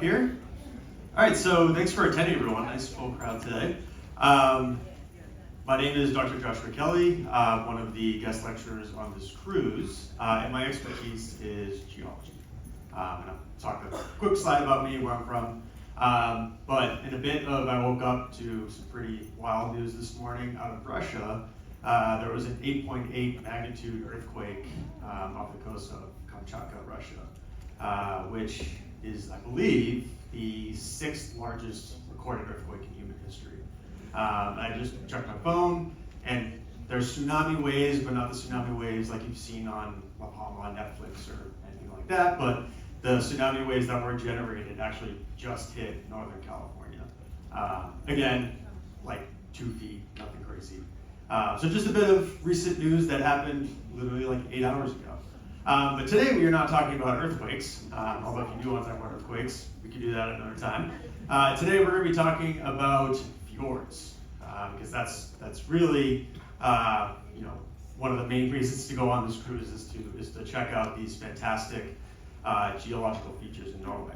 Here. All right, so thanks for attending, everyone. Nice full crowd today. My name is Dr. Joshua Kelly, one of the guest lecturers on this cruise, and my expertise is geology. And I'll talk a quick slide about me, where I'm from. But in a bit of, I woke up to some pretty wild news this morning out of Russia. There was an 8.8 magnitude earthquake off the coast of Kamchatka, Russia, which is, I believe, the 6th largest recorded earthquake in human history. I just checked my phone, and there's tsunami waves, but not the tsunami waves like you've seen on La Palma on Netflix or anything like that, but the tsunami waves that were generated actually just hit Northern California. Again, like 2 feet, nothing crazy. So just a bit of recent news that happened literally like 8 hours ago. But today we are not talking about earthquakes, although if you do want to talk about earthquakes, we could do that another time. Today we're going to be talking about fjords, because that's really one of the main reasons to go on this cruise is to check out these fantastic geological features in Norway.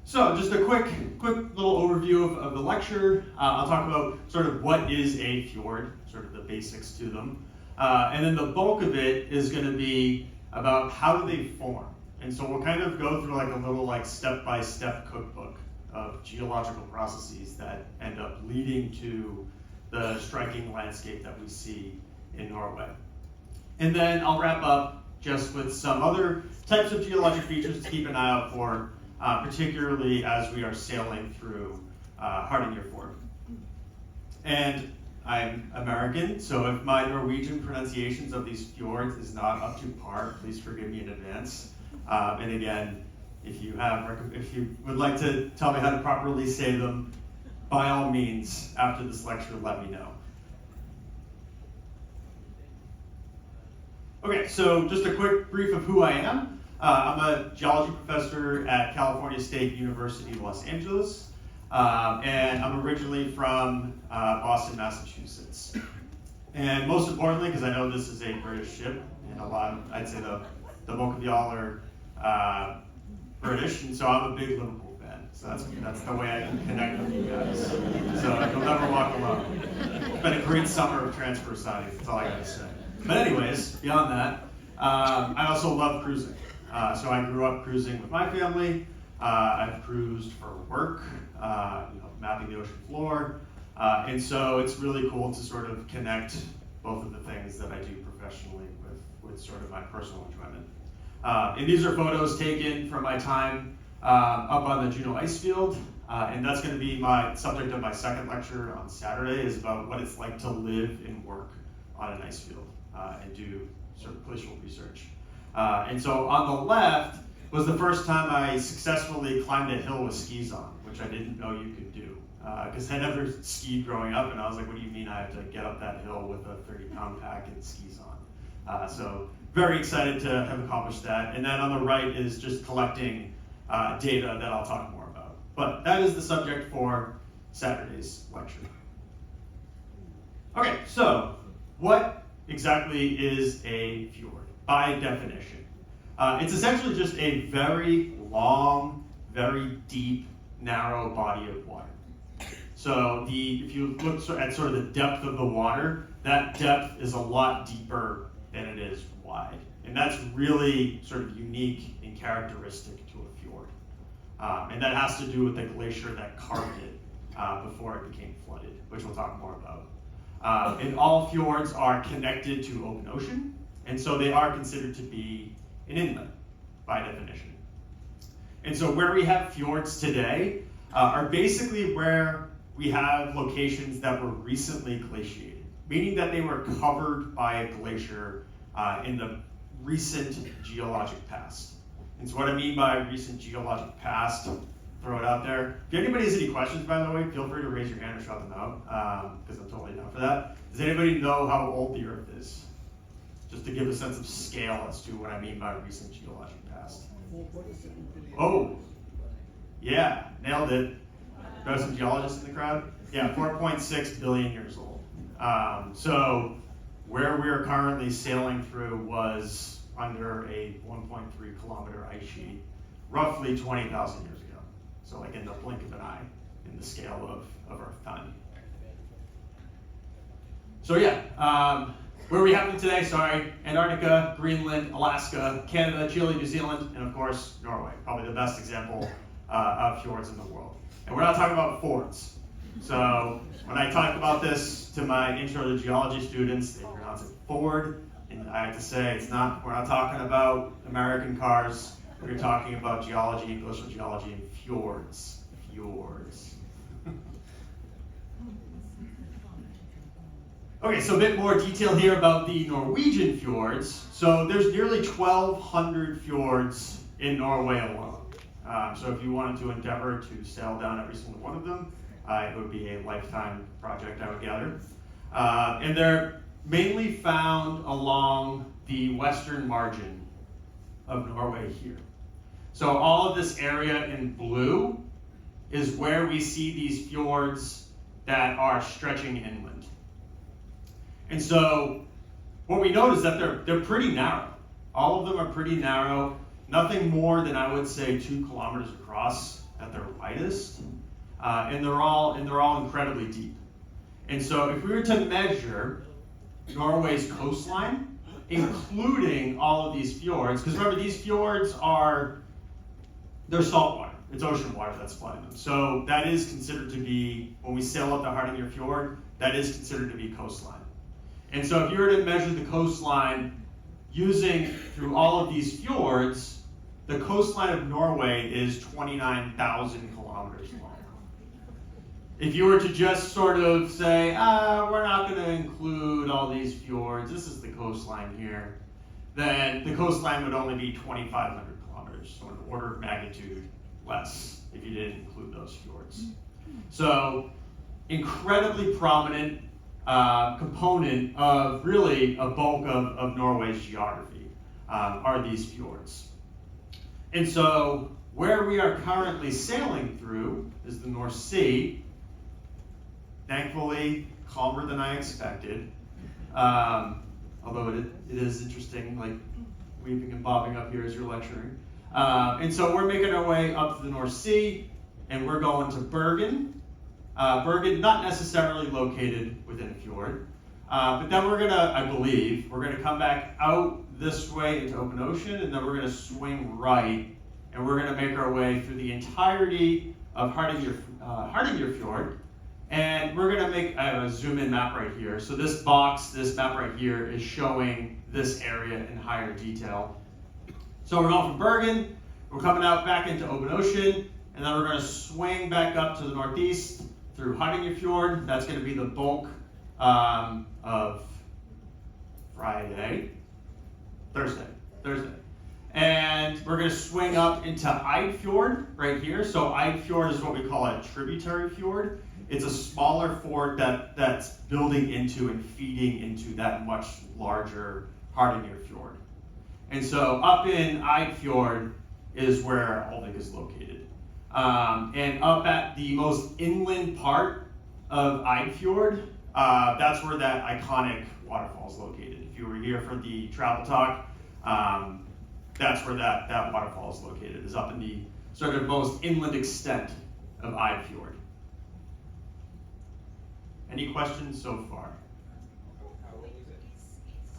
So just a quick little overview of the lecture. I'll talk about sort of what is a fjord, sort of the basics to them. And then the bulk of it is going to be about how do they form. And so we'll kind of go through like a little like step-by-step cookbook of geological processes that end up leading to the striking landscape that we see in Norway. And then I'll wrap up just with some other types of geologic features to keep an eye out for, particularly as we are sailing through Fjord. And I'm American, so if my Norwegian pronunciations of these fjords is not up to par, please forgive me in advance. And again, if you would like to tell me how to properly say them, by all means, after this lecture, let me know. Okay, so just a quick brief of who I am. I'm a geology professor at California State University, Los Angeles. And I'm originally from Boston, Massachusetts. And most importantly, because I know this is a British ship, and I'd say the bulk of y'all are British, and so I'm a big Liverpool fan. So that's the way I can connect with you guys. So you'll never walk alone. It's been a great summer of transfer signings, that's all I gotta say. But anyways, beyond that, I also love cruising. So I grew up cruising with my family. I've cruised for work, mapping the ocean floor, and so it's really cool to sort of connect both of the things that I do professionally with sort of my personal enjoyment. And these are photos taken from my time up on the Juneau ice field, and that's going to be my subject of my second lecture on Saturday, is about what it's like to live and work on an ice field and do sort of glacial research. And so on the left was the first time I successfully climbed a hill with skis on, which I didn't know you could do. Because I never skied growing up, and I was like, what do you mean I have to get up that hill with a 30-pound pack and skis on? So very excited to have accomplished that. And then on the right is just collecting data that I'll talk more about. But that is the subject for Saturday's lecture. Okay, so what exactly is a fjord by definition? It's essentially just a very long, very deep, narrow body of water. So if you look at sort of the depth of the water, that depth is a lot deeper than it is wide. And that's really sort of unique and characteristic to a fjord. And that has to do with the glacier that carved it before it became flooded, which we'll talk more about. And all fjords are connected to open ocean, and so they are considered to be an inlet by definition. And so where we have fjords today are basically where we have locations that were recently glaciated, meaning that they were covered by a glacier in the recent geologic past. And so what I mean by recent geologic past, throw it out there. If anybody has any questions, by the way, feel free to raise your hand or shout them out, because I'm totally down for that. Does anybody know how old the Earth is? Just to give a sense of scale as to what I mean by recent geologic past. Oh, yeah, nailed it. Do I have some geologists in the crowd? Yeah, 4.6 billion years old. So where we're currently sailing through was under a 1.3 kilometer ice sheet roughly 20,000 years ago. So like in the blink of an eye in the scale of Earth time. So yeah, where are we happening today? Sorry, Antarctica, Greenland, Alaska, Canada, Chile, New Zealand, and of course, Norway. Probably the best example of fjords in the world. And we're not talking about fjords. So when I talk about this to my intro to geology students, they pronounce it Ford, and I have to say we're not talking about American cars. We're talking about geology, glacial geology, and fjords. Fjords. Okay, so a bit more detail here about the Norwegian fjords. So there's nearly 1,200 fjords in Norway alone. So if you wanted to endeavor to sail down every single one of them, it would be a lifetime project, I would gather. And they're mainly found along the western margin of Norway here. So all of this area in blue is where we see these fjords that are stretching inland. And so what we notice is that they're pretty narrow. All of them are pretty narrow, nothing more than I would say 2 kilometers across at their widest. And they're all incredibly deep. And so if we were to measure Norway's coastline, including all of these fjords, because remember these fjords they're saltwater. It's ocean water that's flooding them. So that is considered to be, when we sail up the Hardanger Fjord, that is considered to be coastline. And so if you were to measure the coastline using through all of these fjords, the coastline of Norway is 29,000 kilometers long. If you were to just sort of say, we're not going to include all these fjords, this is the coastline here, then the coastline would only be 2,500 kilometers, so an order of magnitude less if you didn't include those fjords. So incredibly prominent component of really a bulk of Norway's geography are these fjords. And so where we are currently sailing through is the North Sea. Thankfully, calmer than I expected. Although it is interesting, like weaving and bobbing up here as you're lecturing. And so we're making our way up to the North Sea, and we're going to Bergen. Bergen, not necessarily located within a fjord, but then we're gonna come back out this way into open ocean, and then we're gonna swing right, and we're gonna make our way through the entirety of Hardanger Fjord, and we're gonna make, I have a zoom in map right here. So this map right here is showing this area in higher detail. So we're going from Bergen, we're coming out back into open ocean, and then we're gonna swing back up to the northeast, through Hardanger Fjord. That's going to be the bulk of Thursday. And we're going to swing up into Eidfjord right here. So Eidfjord is what we call a tributary fjord. It's a smaller fjord that's building into and feeding into that much larger Hardanger Fjord. And so up in Eidfjord is where Alvik is located. And up at the most inland part of Eidfjord, that's where that iconic waterfall is located. If you were here for the travel talk, that's where that waterfall is located, is up in the sort of most inland extent of Eidfjord. Any questions so far?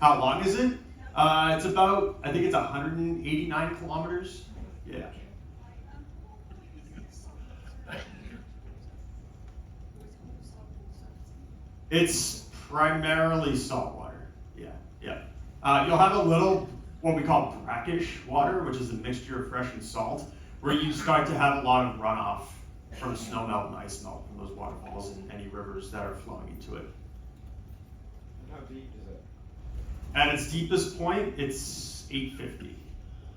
How long is it? It's about, I think it's 189 kilometers. Yeah. It's primarily saltwater. Yeah. You'll have a little, what we call brackish water, which is a mixture of fresh and salt, where you start to have a lot of runoff from snowmelt and ice melt from those waterfalls and any rivers that are flowing into it. And how deep is it? At its deepest point, it's 850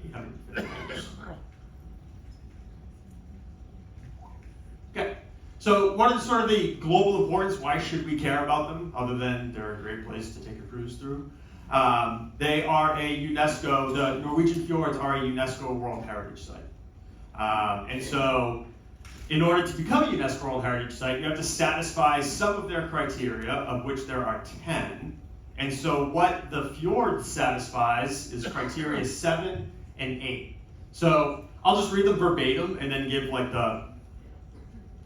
meters. Okay. So what is sort of the global importance? Why should we care about them, other than they're a great place to take a cruise through? They are the Norwegian fjords are a UNESCO World Heritage Site. And so in order to become a UNESCO World Heritage Site, you have to satisfy some of their criteria, of which there are 10. And so what the fjord satisfies is criteria 7 and 8. So I'll just read them verbatim and then give like the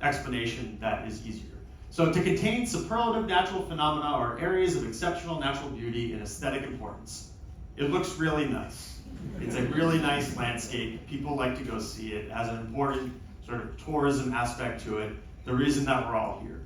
explanation that is easier. So to contain superlative natural phenomena are areas of exceptional natural beauty and aesthetic importance. It looks really nice. It's a really nice landscape. People like to go see it. It has an important sort of tourism aspect to it. The reason that we're all here.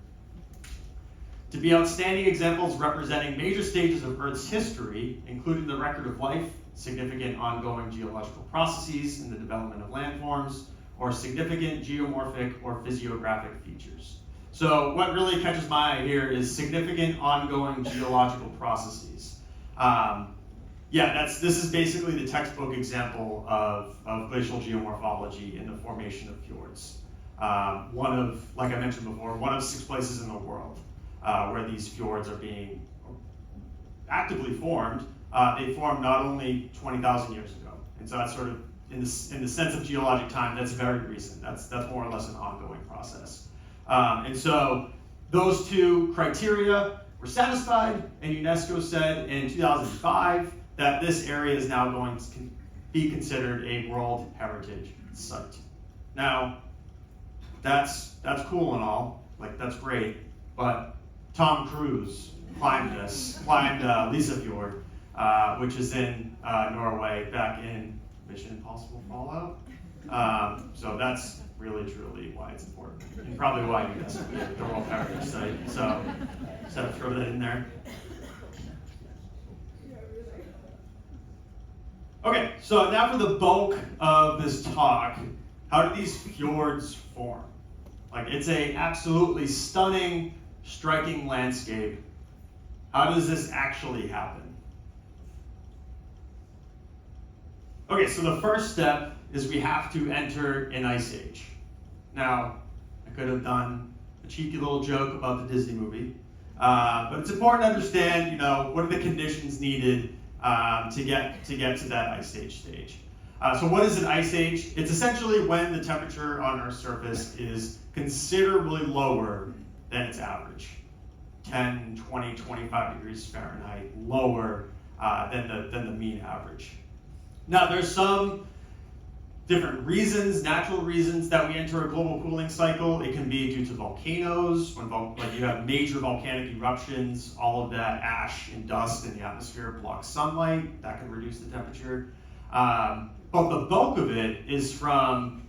To be outstanding examples representing major stages of Earth's history, including the record of life, significant ongoing geological processes in the development of landforms, or significant geomorphic or physiographic features. So what really catches my eye here is significant ongoing geological processes. This is basically the textbook example of glacial geomorphology in the formation of fjords. One of, like I mentioned before, one of 6 places in the world where these fjords are being actively formed. They formed not only 20,000 years ago, and so that's sort of, in the sense of geologic time, that's very recent. That's more or less an ongoing process. And so those 2 criteria were satisfied, and UNESCO said in 2005 that this area is now going to be considered a World Heritage Site. Now, that's cool and all, like that's great, but Tom Cruise climbed Lisa Fjord, which is in Norway, back in Mission Impossible Fallout. So that's really, truly why it's important, and probably why UNESCO made it the World Heritage Site. So, just have to throw that in there. Okay, so now for the bulk of this talk, how do these fjords form? Like, it's a absolutely stunning, striking landscape. How does this actually happen? Okay, so the first step is we have to enter an ice age. Now, I could have done a cheeky little joke about the Disney movie, but it's important to understand, what are the conditions needed to get to that ice age stage. So what is an ice age? It's essentially when the temperature on Earth's surface is considerably lower than its average. 10, 20, 25 degrees Fahrenheit lower than the mean average. Now, there's some different reasons, natural reasons, that we enter a global cooling cycle. It can be due to volcanoes, when you have major volcanic eruptions, all of that ash and dust in the atmosphere blocks sunlight. That can reduce the temperature. But the bulk of it is from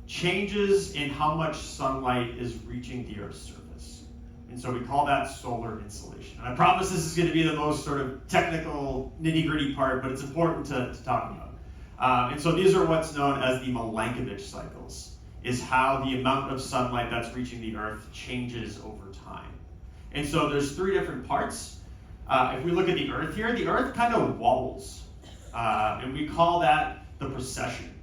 changes in how much sunlight is reaching the Earth's surface. And so we call that solar insolation. And I promise this is going to be the most sort of technical, nitty-gritty part, but it's important to talk about. And so these are what's known as the Milankovitch cycles, is how the amount of sunlight that's reaching the Earth changes over time. And so there's 3 different parts. If we look at the Earth here, the Earth kind of wobbles. And we call that the precession,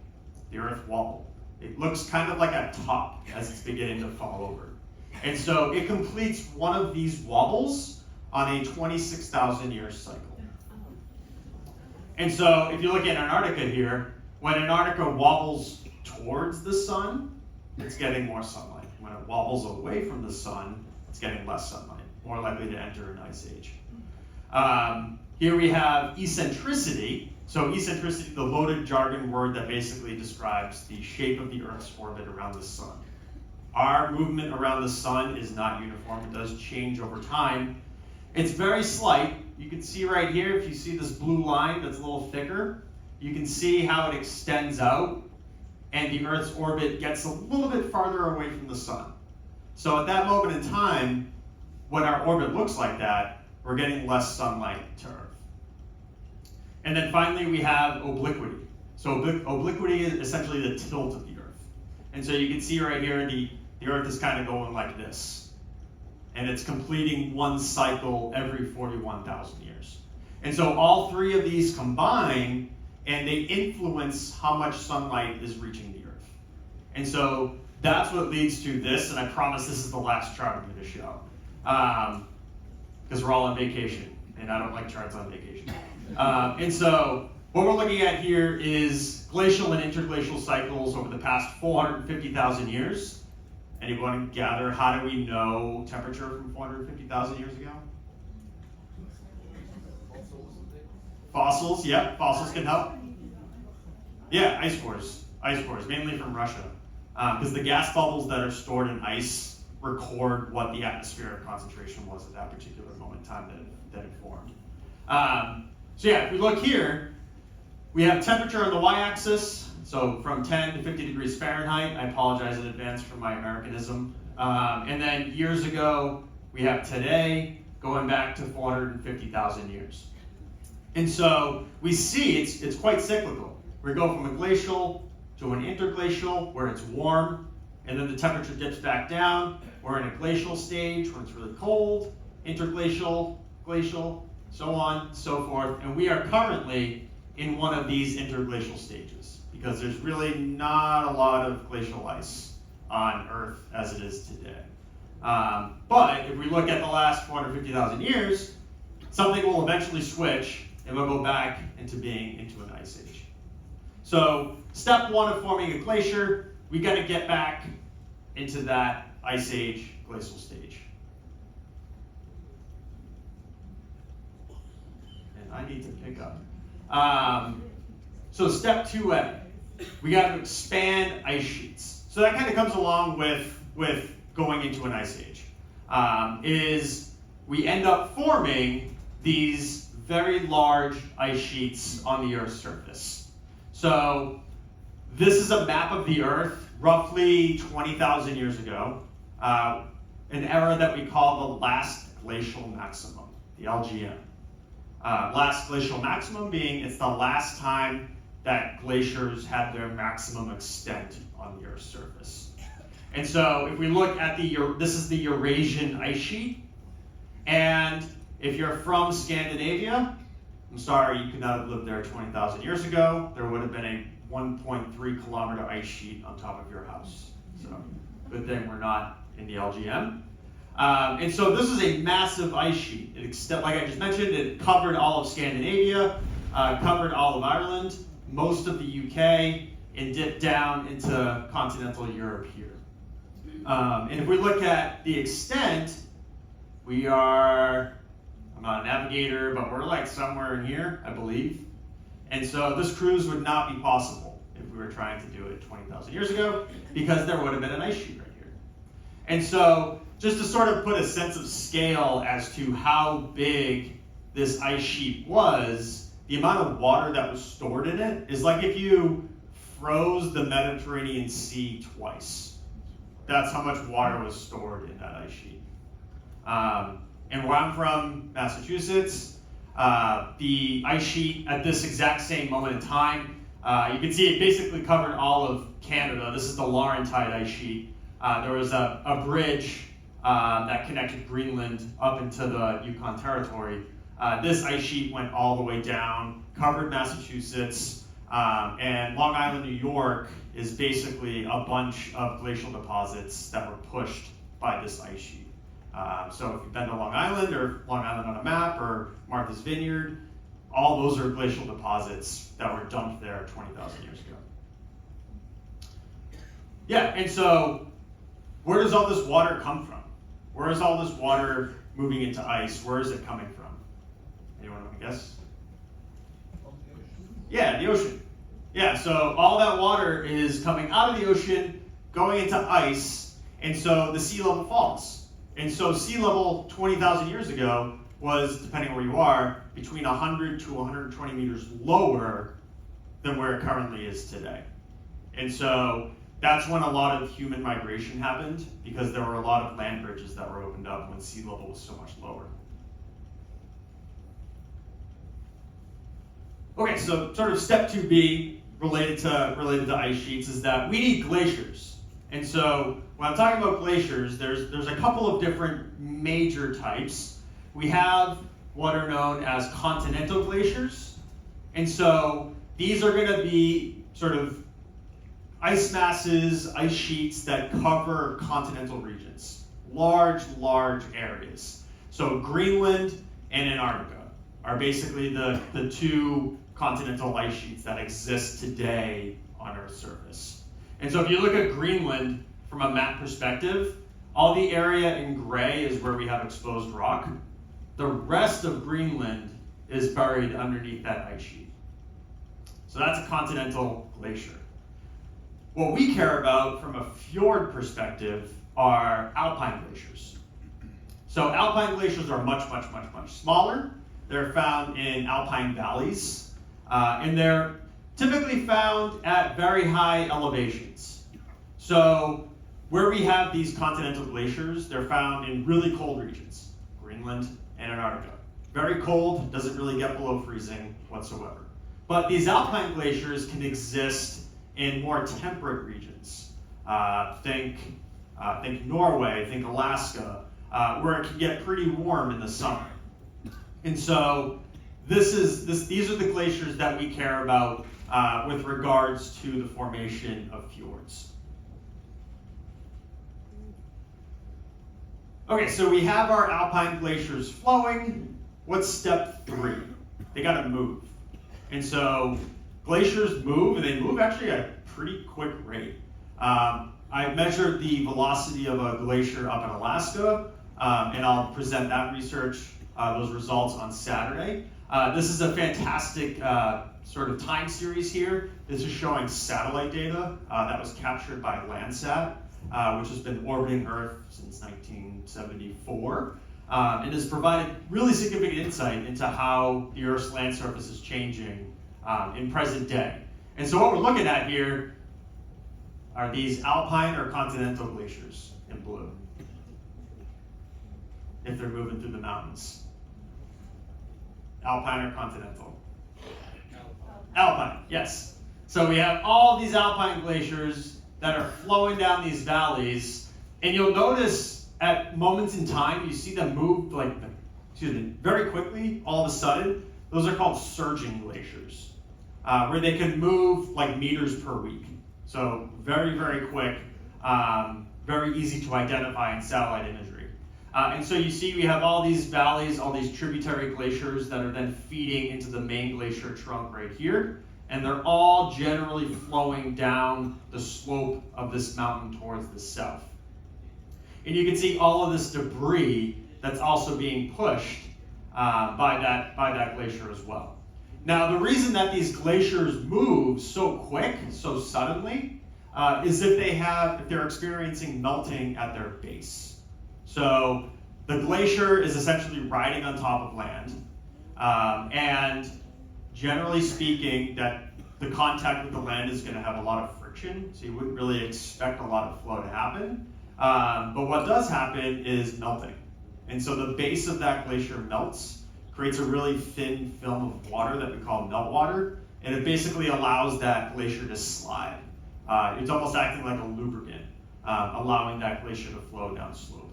the Earth wobble. It looks kind of like a top as it's beginning to fall over. And so it completes one of these wobbles on a 26,000 year cycle. And so if you look at Antarctica here, when Antarctica wobbles towards the sun, it's getting more sunlight. When it wobbles away from the sun, it's getting less sunlight, more likely to enter an ice age. Here we have eccentricity. So eccentricity, the loaded jargon word that basically describes the shape of the Earth's orbit around the sun. Our movement around the sun is not uniform. It does change over time. It's very slight. You can see right here, if you see this blue line that's a little thicker, you can see how it extends out and the Earth's orbit gets a little bit farther away from the sun. So at that moment in time, when our orbit looks like that, we're getting less sunlight to Earth. And then finally, we have obliquity. So obliquity is essentially the tilt of the Earth. And so you can see right here, the Earth is kind of going like this. And it's completing one cycle every 41,000 years. And so all 3 of these combine, and they influence how much sunlight is reaching the Earth. And so that's what leads to this, and I promise this is the last chart I'm going to show. Because we're all on vacation, and I don't like charts on vacation. And so what we're looking at here is glacial and interglacial cycles over the past 450,000 years. Anyone gather, how do we know temperature from 450,000 years ago? Fossils, yeah, fossils can help. Yeah, ice cores. ice cores, mainly from Russia, because the gas bubbles that are stored in ice record what the atmospheric concentration was at that particular moment in time that it formed. So yeah, if we look here, we have temperature on the y-axis, so from 10 to 50 degrees Fahrenheit. I apologize in advance for my Americanism. And then years ago, we have today, going back to 450,000 years. And so we see it's quite cyclical. We go from a glacial to an interglacial, where it's warm, and then the temperature dips back down. We're in a glacial stage where it's really cold, interglacial, glacial, so on and so forth. And we are currently in one of these interglacial stages, because there's really not a lot of glacial ice on Earth as it is today. But if we look at the last 450,000 years, something will eventually switch, and we'll go back into being into an ice age. So step one of forming a glacier, we got to get back into that ice age glacial stage. And I need to pick up. So step 2A, we got to expand ice sheets. So that kind of comes along with going into an ice age, is we end up forming these very large ice sheets on the Earth's surface. So this is a map of the Earth roughly 20,000 years ago, an era that we call the last glacial maximum, the LGM. Last glacial maximum being it's the last time that glaciers had their maximum extent on the Earth's surface. And so if we look at this is the Eurasian ice sheet, and if you're from Scandinavia, I'm sorry, you could not have lived there 20,000 years ago. There would have been a 1.3 kilometer ice sheet on top of your house. So good thing we're not in the LGM. And so this is a massive ice sheet. Like I just mentioned, it covered all of Scandinavia, covered all of Ireland, most of the UK, and dipped down into continental Europe here. And if we look at the extent, we are, I'm not a navigator, but we're like somewhere in here, I believe. And so this cruise would not be possible if we were trying to do it 20,000 years ago, because there would have been an ice sheet right here. And so just to sort of put a sense of scale as to how big this ice sheet was, the amount of water that was stored in it is like if you froze the Mediterranean Sea twice. That's how much water was stored in that ice sheet. And where I'm from, Massachusetts, the ice sheet at this exact same moment in time, you can see it basically covered all of Canada. This is the Laurentide ice sheet. There was a bridge that connected Greenland up into the Yukon Territory. This ice sheet went all the way down, covered Massachusetts, and Long Island, New York is basically a bunch of glacial deposits that were pushed by this ice sheet. So if you've been to Long Island, or Long Island on a map, or Martha's Vineyard, all those are glacial deposits that were dumped there 20,000 years ago. Yeah, and so where does all this water come from? Where is all this water moving into ice? Where is it coming from? Anyone want to guess? Yeah, the ocean. Yeah, so all that water is coming out of the ocean, going into ice, and so the sea level falls. And so sea level 20,000 years ago was, depending on where you are, between 100 to 120 meters lower than where it currently is today. And so that's when a lot of human migration happened, because there were a lot of land bridges that were opened up when sea level was so much lower. Okay, so sort of step 2B related to ice sheets is that we need glaciers. And so when I'm talking about glaciers, there's a couple of different major types. We have what are known as continental glaciers. And so these are going to be sort of ice masses, ice sheets that cover continental regions, large areas. So Greenland and Antarctica are basically the two continental ice sheets that exist today on Earth's surface. And so if you look at Greenland from a map perspective, all the area in gray is where we have exposed rock. The rest of Greenland is buried underneath that ice sheet. So that's a continental glacier. What we care about from a fjord perspective are alpine glaciers. So alpine glaciers are much smaller. They're found in alpine valleys, and they're typically found at very high elevations. So where we have these continental glaciers, they're found in really cold regions, Greenland and Antarctica. Very cold, doesn't really get below freezing whatsoever. But these alpine glaciers can exist in more temperate regions. Think Norway, think Alaska, where it can get pretty warm in the summer. And so these are the glaciers that we care about with regards to the formation of fjords. Okay, so we have our alpine glaciers flowing. What's step 3? They gotta move. And so glaciers move, and they move actually at a pretty quick rate. I measured the velocity of a glacier up in Alaska, and I'll present that research, those results on Saturday. This is a fantastic sort of time series here. This is showing satellite data that was captured by Landsat, which has been orbiting Earth since 1974, and has provided really significant insight into how the Earth's land surface is changing in present day. And so what we're looking at here are these alpine or continental glaciers in blue, if they're moving through the mountains. Alpine or continental? Alpine, yes. So we have all these alpine glaciers that are flowing down these valleys, and you'll notice at moments in time, you see them move very quickly, all of a sudden. Those are called surging glaciers, where they can move like meters per week. So very quick, very easy to identify in satellite imagery. And so you see we have all these valleys, all these tributary glaciers that are then feeding into the main glacier trunk right here. And they're all generally flowing down the slope of this mountain towards the south. And you can see all of this debris that's also being pushed by that glacier as well. Now, the reason that these glaciers move so quick, so suddenly, is if they're experiencing melting at their base. So the glacier is essentially riding on top of land, and generally speaking, that the contact with the land is going to have a lot of friction, so you wouldn't really expect a lot of flow to happen. But what does happen is melting. And so the base of that glacier melts, creates a really thin film of water that we call meltwater, and it basically allows that glacier to slide. It's almost acting like a lubricant, allowing that glacier to flow down slope.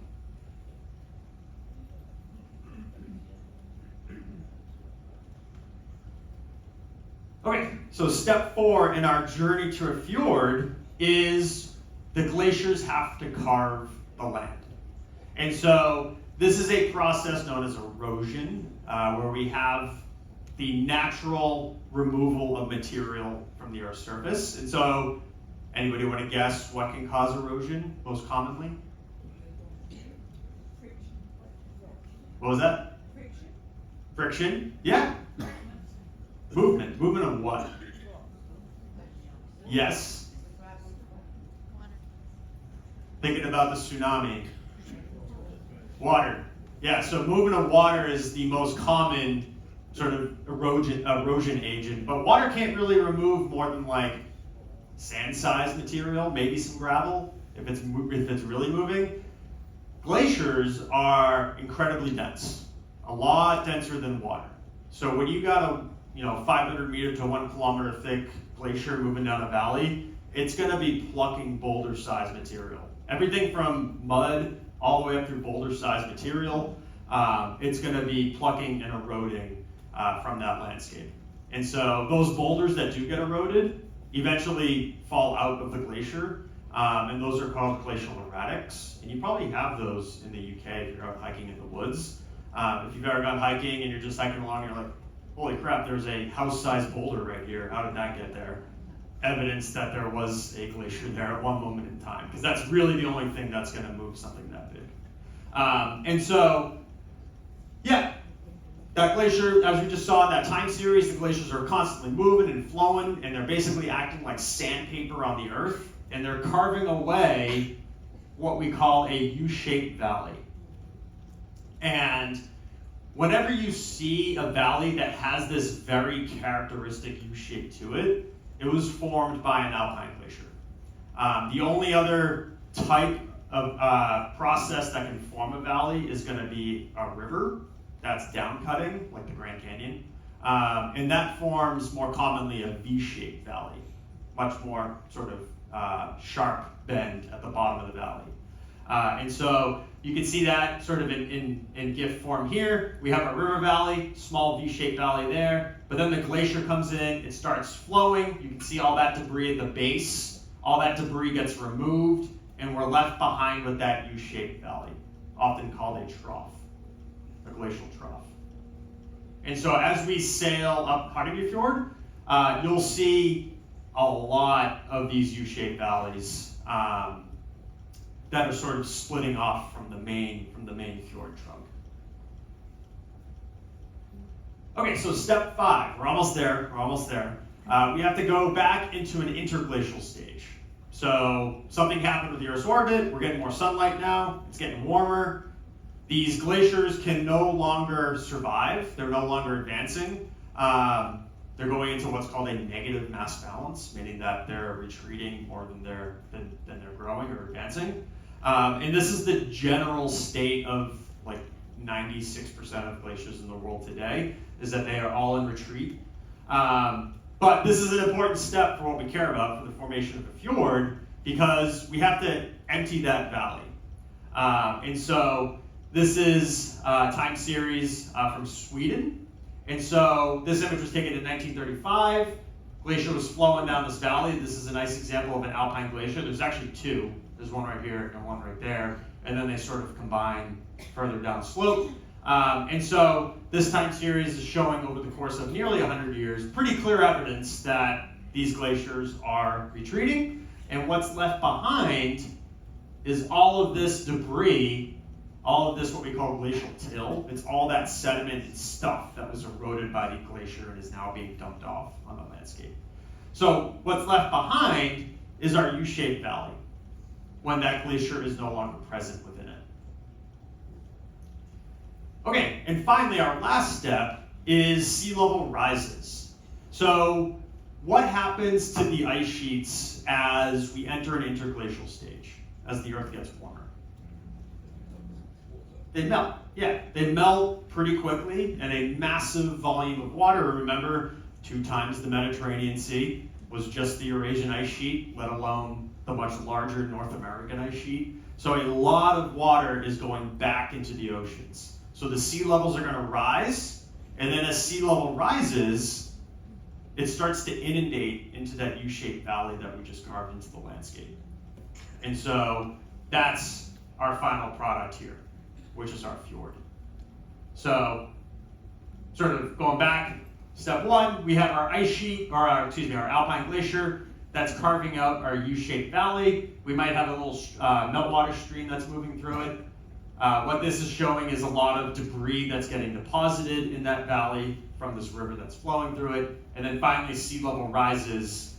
Okay, so step 4 in our journey to a fjord is the glaciers have to carve the land. And so this is a process known as erosion, where we have the natural removal of material from the Earth's surface. And so, anybody want to guess what can cause erosion most commonly? What was that? Friction? Yeah. Movement. Movement of what? Yes. Thinking about the tsunami. Water. Yeah, so movement of water is the most common sort of erosion agent, but water can't really remove more than like sand-sized material, maybe some gravel, if it's really moving. Glaciers are incredibly dense, a lot denser than water. So when you got a 500 meter to 1 kilometer thick glacier moving down a valley, it's going to be plucking boulder-sized material. Everything from mud all the way up through boulder-sized material, it's going to be plucking and eroding from that landscape. And so those boulders that do get eroded eventually fall out of the glacier, and those are called glacial erratics. And you probably have those in the UK if you're out hiking in the woods. If you've ever gone hiking and you're just hiking along, you're like, holy crap, there's a house-sized boulder right here. How did that get there? Evidence that there was a glacier there at one moment in time, because that's really the only thing that's going to move something that big. And so, yeah, that glacier, as we just saw in that time series, the glaciers are constantly moving and flowing, and they're basically acting like sandpaper on the earth, and they're carving away what we call a U-shaped valley. And whenever you see a valley that has this very characteristic U-shape to it, it was formed by an alpine glacier. The only other type of process that can form a valley is going to be a river that's down cutting, like the Grand Canyon. And that forms more commonly a V-shaped valley, much more sort of sharp bend at the bottom of the valley. And so you can see that sort of in GIF form here. We have a river valley, small V-shaped valley there, but then the glacier comes in, it starts flowing. You can see all that debris at the base. All that debris gets removed, and we're left behind with that U-shaped valley, often called a trough, a glacial trough. And so as we sail up Fjord, you'll see a lot of these U-shaped valleys that are sort of splitting off from the main fjord trunk. Okay, so step 5, we're almost there. We have to go back into an interglacial stage. So something happened with the Earth's orbit, we're getting more sunlight now, it's getting warmer. These glaciers can no longer survive, they're no longer advancing. They're going into what's called a negative mass balance, meaning that they're retreating more than they're growing or advancing. And this is the general state of like 96% of glaciers in the world today, is that they are all in retreat. But this is an important step for what we care about, for the formation of a fjord, because we have to empty that valley. And so this is a time series from Sweden. And so this image was taken in 1935. Glacier was flowing down this valley. This is a nice example of an alpine glacier. There's actually two. There's one right here and one right there. And then they sort of combine further down slope. And so this time series is showing over the course of nearly 100 years pretty clear evidence that these glaciers are retreating. And what's left behind is all of this debris, all of this what we call glacial till. It's all that sediment and stuff that was eroded by the glacier and is now being dumped off on the landscape. So what's left behind is our U-shaped valley when that glacier is no longer present within it. Okay, and finally our last step is sea level rises. So what happens to the ice sheets as we enter an interglacial stage, as the Earth gets warmer? They melt. Yeah, they melt pretty quickly, and a massive volume of water. Remember, 2 times the Mediterranean Sea was just the Eurasian ice sheet, let alone the much larger North American ice sheet. So a lot of water is going back into the oceans. So the sea levels are going to rise, and then as sea level rises, it starts to inundate into that U-shaped valley that we just carved into the landscape. And so that's our final product here, which is our fjord. So, sort of going back, step 1, we have our ice sheet, or our alpine glacier that's carving out our U-shaped valley. We might have a little meltwater stream that's moving through it. What this is showing is a lot of debris that's getting deposited in that valley from this river that's flowing through it. And then finally, sea level rises,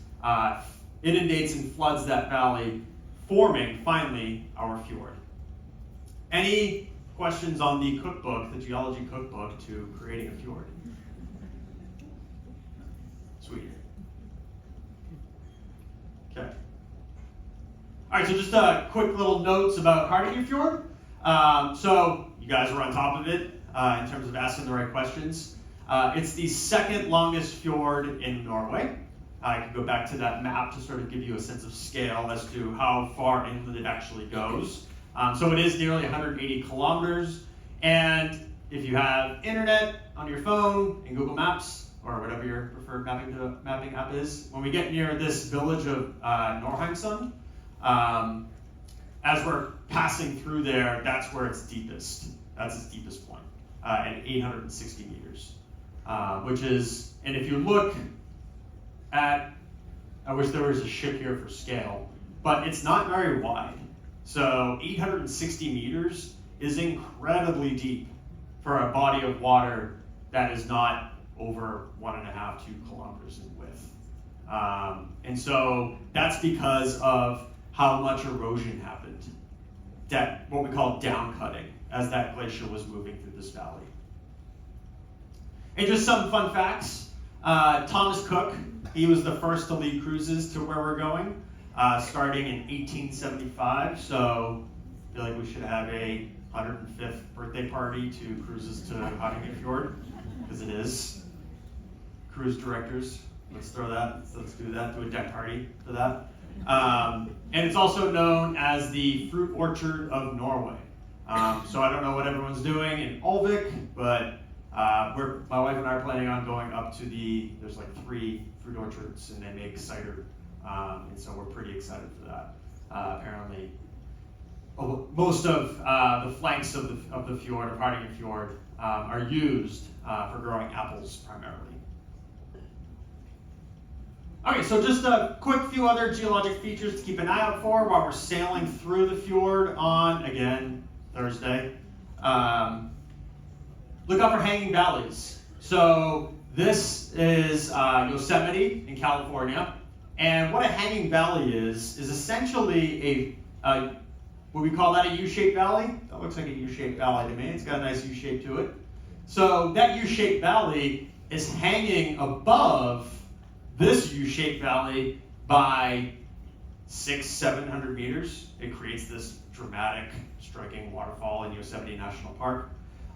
inundates and floods that valley, forming, finally, our fjord. Any questions on the cookbook, the geology cookbook to creating a fjord? Sweet. Okay. All right, so just quick little notes about Fjord. So you guys were on top of it in terms of asking the right questions. It's the second longest fjord in Norway. I can go back to that map to sort of give you a sense of scale as to how far inland it actually goes. So it is nearly 180 kilometers, and if you have internet on your phone and Google Maps, or whatever your preferred mapping app is, when we get near this village of Norheimsund, as we're passing through there, that's where it's deepest. That's its deepest point, at 860 meters, which is, and if you look at, I wish there was a ship here for scale, but it's not very wide. So 860 meters is incredibly deep for a body of water that is not over 1.5 to 2 kilometers in width. And so that's because of how much erosion happened, that what we call downcutting, as that glacier was moving through this valley. And just some fun facts. Thomas Cook, he was the first to lead cruises to where we're going, starting in 1875. So I feel like we should have a 105th birthday party to cruises to Hattingen Fjord, because it is. Cruise directors, let's do that, do a deck party for that. And it's also known as the fruit orchard of Norway. So I don't know what everyone's doing in Ulvik, but my wife and I are planning on going up to there's like 3 fruit orchards and they make cider. And so we're pretty excited for that. Apparently, most of the flanks of the fjord, of Hattingen Fjord, are used for growing apples primarily. Okay, so just a quick few other geologic features to keep an eye out for while we're sailing through the fjord on, again, Thursday. Look out for hanging valleys. So this is Yosemite in California. And what a hanging valley is essentially would we call that a U-shaped valley? That looks like a U-shaped valley to me. It's got a nice U shape to it. So that U-shaped valley is hanging above this U-shaped valley by 600-700 meters. It creates this dramatic, striking waterfall in Yosemite National Park.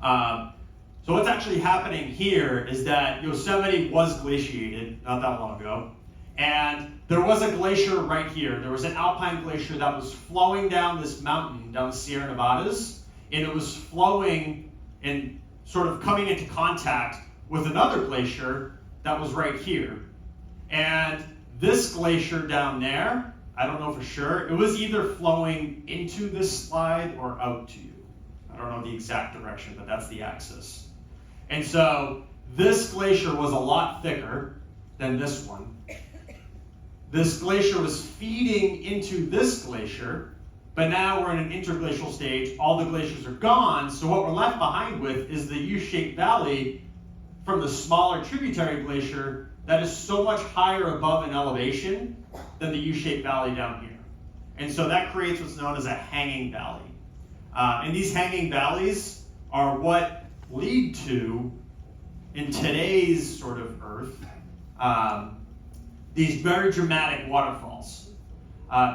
So what's actually happening here is that Yosemite was glaciated not that long ago, and there was a glacier right here. There was an alpine glacier that was flowing down this mountain, down the Sierra Nevadas, and it was flowing and sort of coming into contact with another glacier that was right here. And this glacier down there, I don't know for sure, it was either flowing into this slide or out to you. I don't know the exact direction, but that's the axis. And so this glacier was a lot thicker than this one. This glacier was feeding into this glacier, but now we're in an interglacial stage. All the glaciers are gone, so what we're left behind with is the U-shaped valley from the smaller tributary glacier that is so much higher above in elevation than the U-shaped valley down here. And so that creates what's known as a hanging valley. And these hanging valleys are what lead to, in today's sort of Earth, these very dramatic waterfalls.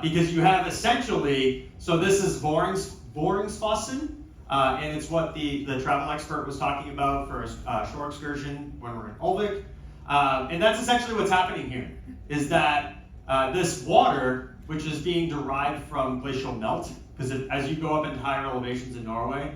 Because you have essentially, so this is Fjords, and it's what the travel expert was talking about for a shore excursion when we're in Ulvik. And that's essentially what's happening here, is that this water, which is being derived from glacial melt, because as you go up into higher elevations in Norway,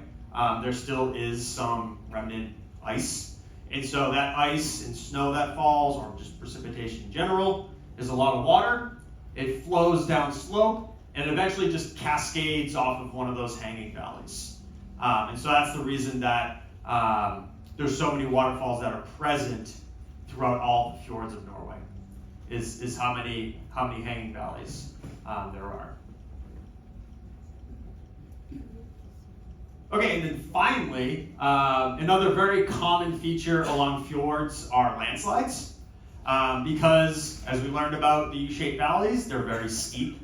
there still is some remnant ice. And so that ice and snow that falls, or just precipitation in general, is a lot of water. It flows down slope, and it eventually just cascades off of one of those hanging valleys. And so that's the reason that there's so many waterfalls that are present throughout all the fjords of Norway, is how many hanging valleys there are. Okay, and then finally, another very common feature along fjords are landslides. Because, as we learned about the U-shaped valleys, they're very steep.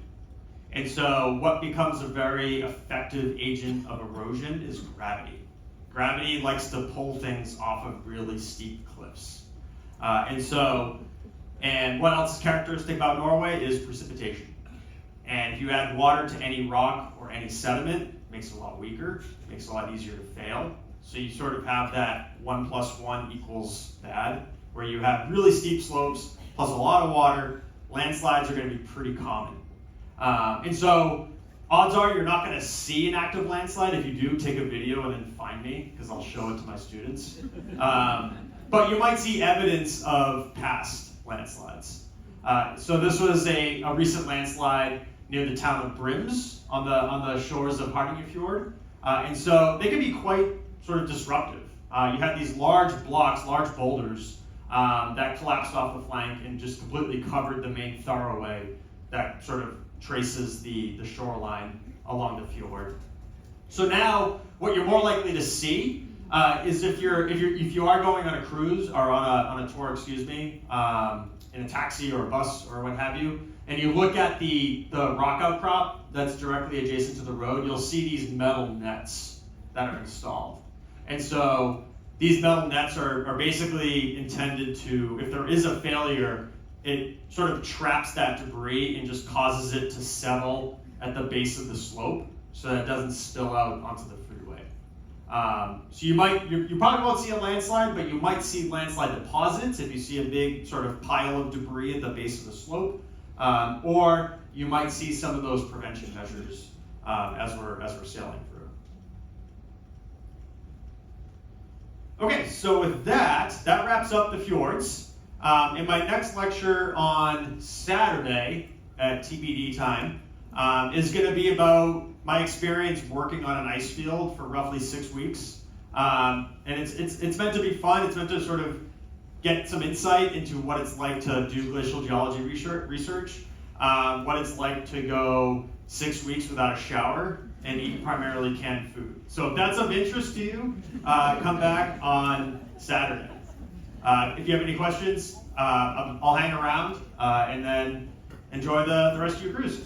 And so what becomes a very effective agent of erosion is gravity. Gravity likes to pull things off of really steep cliffs. And what else is characteristic about Norway is precipitation. And if you add water to any rock or any sediment, it makes it a lot weaker, makes it a lot easier to fail. So you sort of have that 1 + 1 = bad, where you have really steep slopes plus a lot of water. Landslides are going to be pretty common. And so odds are you're not going to see an active landslide. If you do, take a video and then find me, because I'll show it to my students. But you might see evidence of past landslides. So this was a recent landslide near the town of Brims on the shores of Hattingen Fjord. And so they can be quite sort of disruptive. You have these large blocks, large boulders, that collapsed off the flank and just completely covered the main thoroughway that sort of traces the shoreline along the fjord. So now what you're more likely to see is if you are going on a cruise or on a tour, excuse me, in a taxi or a bus or what have you, and you look at the rock outcrop that's directly adjacent to the road, you'll see these metal nets that are installed. And so these metal nets are basically intended to, if there is a failure, it sort of traps that debris and just causes it to settle at the base of the slope so that it doesn't spill out onto the freeway. So you probably won't see a landslide, but you might see landslide deposits if you see a big sort of pile of debris at the base of the slope, or you might see some of those prevention measures as we're sailing through. Okay, so with that wraps up the fjords. In my next lecture on Saturday at TBD time is going to be about my experience working on an ice field for roughly 6 weeks. And it's meant to be fun. It's meant to sort of get some insight into what it's like to do glacial geology research, what it's like to go 6 weeks without a shower and eat primarily canned food. So if that's of interest to you, come back on Saturday. If you have any questions, I'll hang around and then enjoy the rest of your cruise.